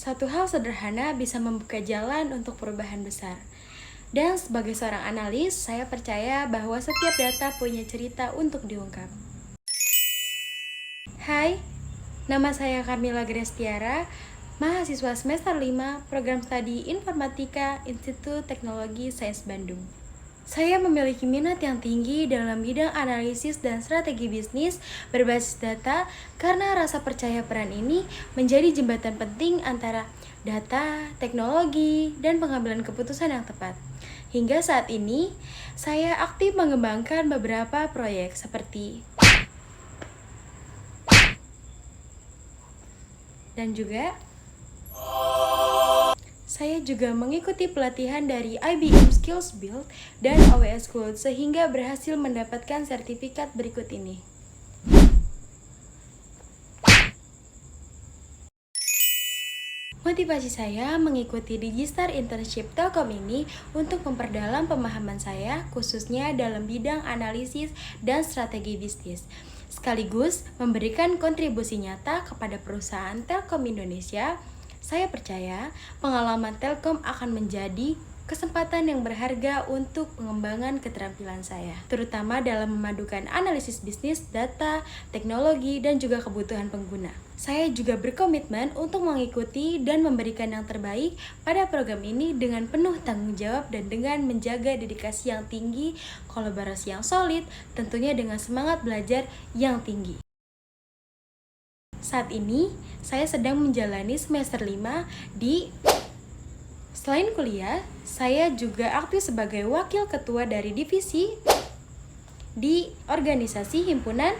Satu hal sederhana bisa membuka jalan untuk perubahan besar. Dan sebagai seorang analis, saya percaya bahwa setiap data punya cerita untuk diungkap. Hai, nama saya Carmila Grestiara, mahasiswa semester 5, program studi Informatika, Institut Teknologi Sains Bandung. Saya memiliki minat yang tinggi dalam bidang analisis dan strategi bisnis berbasis data karena rasa percaya peran ini menjadi jembatan penting antara data, teknologi, dan pengambilan keputusan yang tepat. Hingga saat ini, saya aktif mengembangkan beberapa proyek seperti dan juga saya juga mengikuti pelatihan dari IBM Skills Build dan AWS Cloud sehingga berhasil mendapatkan sertifikat berikut ini. Motivasi saya mengikuti Digistar Internship Telkom ini untuk memperdalam pemahaman saya khususnya dalam bidang analisis dan strategi bisnis, sekaligus memberikan kontribusi nyata kepada perusahaan Telkom Indonesia. Saya percaya pengalaman Telkom akan menjadi kesempatan yang berharga untuk pengembangan keterampilan saya, terutama dalam memadukan analisis bisnis, data, teknologi, dan juga kebutuhan pengguna. Saya juga berkomitmen untuk mengikuti dan memberikan yang terbaik pada program ini dengan penuh tanggung jawab dan dengan menjaga dedikasi yang tinggi, kolaborasi yang solid, tentunya dengan semangat belajar yang tinggi. Saat ini, saya sedang menjalani semester 5 di Selain kuliah, saya juga aktif sebagai wakil ketua dari divisi di organisasi himpunan.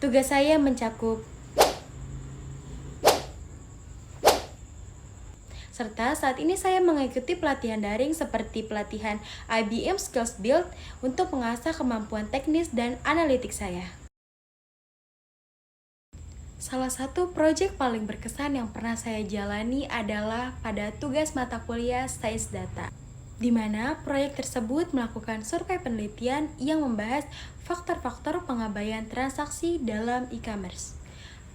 Tugas saya mencakup serta saat ini saya mengikuti pelatihan daring seperti pelatihan IBM Skills Build untuk mengasah kemampuan teknis dan analitik saya. Salah satu proyek paling berkesan yang pernah saya jalani adalah pada tugas mata kuliah Sains Data, di mana proyek tersebut melakukan survei penelitian yang membahas faktor-faktor pengabaian transaksi dalam e-commerce.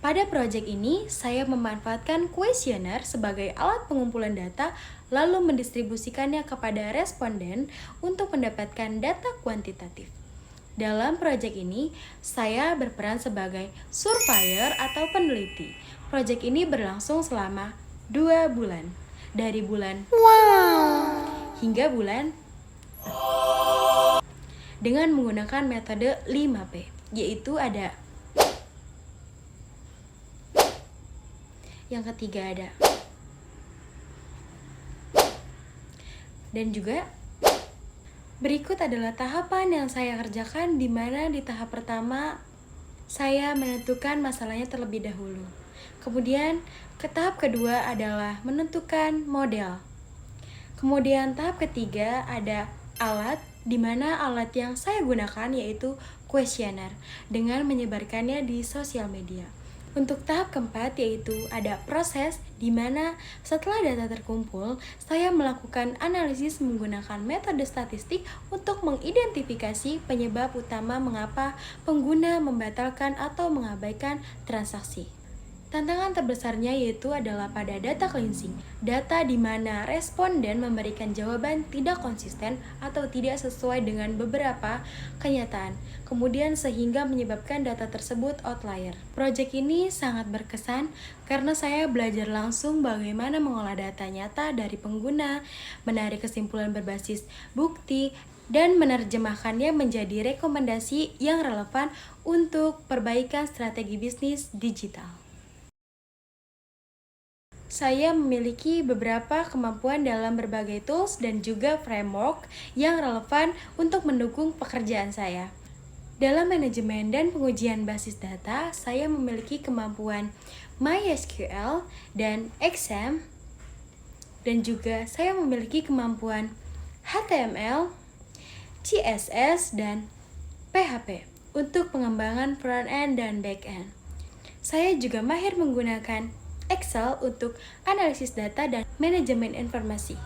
Pada proyek ini, saya memanfaatkan kuesioner sebagai alat pengumpulan data lalu mendistribusikannya kepada responden untuk mendapatkan data kuantitatif. Dalam proyek ini, saya berperan sebagai surveyor atau peneliti. Proyek ini berlangsung selama 2 bulan, dari bulan hingga bulan dengan menggunakan metode 5P, yaitu ada yang ketiga ada dan juga berikut adalah tahapan yang saya kerjakan, di mana di tahap pertama saya menentukan masalahnya terlebih dahulu. Kemudian ke tahap kedua adalah menentukan model. Kemudian tahap ketiga ada alat, di mana alat yang saya gunakan yaitu kuesioner dengan menyebarkannya di sosial media. Untuk tahap keempat yaitu ada proses, di mana setelah data terkumpul, saya melakukan analisis menggunakan metode statistik untuk mengidentifikasi penyebab utama mengapa pengguna membatalkan atau mengabaikan transaksi. Tantangan terbesarnya yaitu adalah pada data cleansing, data di mana responden memberikan jawaban tidak konsisten atau tidak sesuai dengan beberapa kenyataan, kemudian sehingga menyebabkan data tersebut outlier. Proyek ini sangat berkesan karena saya belajar langsung bagaimana mengolah data nyata dari pengguna, menarik kesimpulan berbasis bukti, dan menerjemahkannya menjadi rekomendasi yang relevan untuk perbaikan strategi bisnis digital. Saya memiliki beberapa kemampuan dalam berbagai tools dan juga framework yang relevan untuk mendukung pekerjaan saya. Dalam manajemen dan pengujian basis data, saya memiliki kemampuan MySQL dan XAMPP, dan juga saya memiliki kemampuan HTML, CSS, dan PHP untuk pengembangan front-end dan back-end. Saya juga mahir menggunakan Excel untuk analisis data dan manajemen informasi.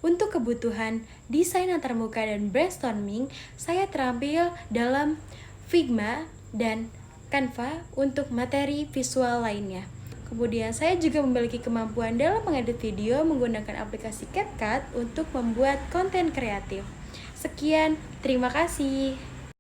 Untuk kebutuhan desain antarmuka dan brainstorming, saya terampil dalam Figma dan Canva untuk materi visual lainnya. Kemudian saya juga memiliki kemampuan dalam mengedit video menggunakan aplikasi CapCut untuk membuat konten kreatif. Sekian, terima kasih.